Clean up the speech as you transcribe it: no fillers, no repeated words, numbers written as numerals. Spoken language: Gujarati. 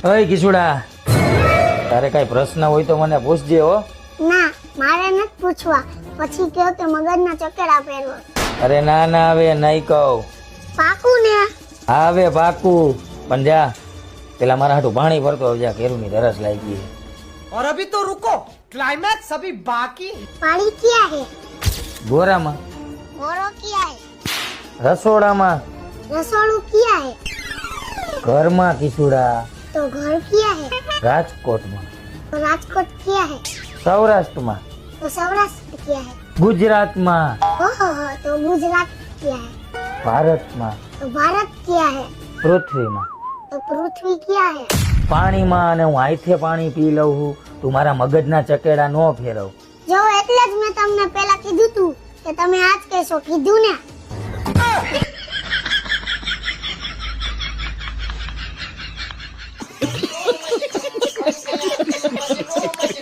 ઓય કિશુડા, તારે કઈ પ્રશ્ન હોય તો મને પૂછજે હો. ના, મારે નથી પૂછવા. પછી કહો તો મગજના ચક્કરા પહેરવો. અરે ના ના, હવે નહીં કહું. પાકું ને? હા હવે પાકું. પણ જા પેલા મારા હાટું પાણી ભરતો આવજા, કેરુની તરસ લાગી છે. और अभी तो रुको, क्लाइमैक्स अभी बाकी है। पानी किया है? ગોરામાં, मोरो किया है? રસોડામાં, रसोड़ू किया है? ઘરમાં કિશુડા, तो घर किया है? રાજકોટમાં, तो राजकोट किया है? સૌરાષ્ટ્રમાં, तो सौराष्ट्र किया है? ગુજરાતમાં, ओहो हो, तो गुजरात किया है? ભારતમાં, तो भारत किया है? પૃથ્વીમાં, तो पृथ्वी किया है? પાણીમાં. અને હું આઈથે પાણી પી લઉં છું, તું મારા મગજના ચકેડા નો ફેરવ. જો એટલે જ મેં તમને પહેલા કીધું તું કે તમે આજ કહેશો. કીધું ને?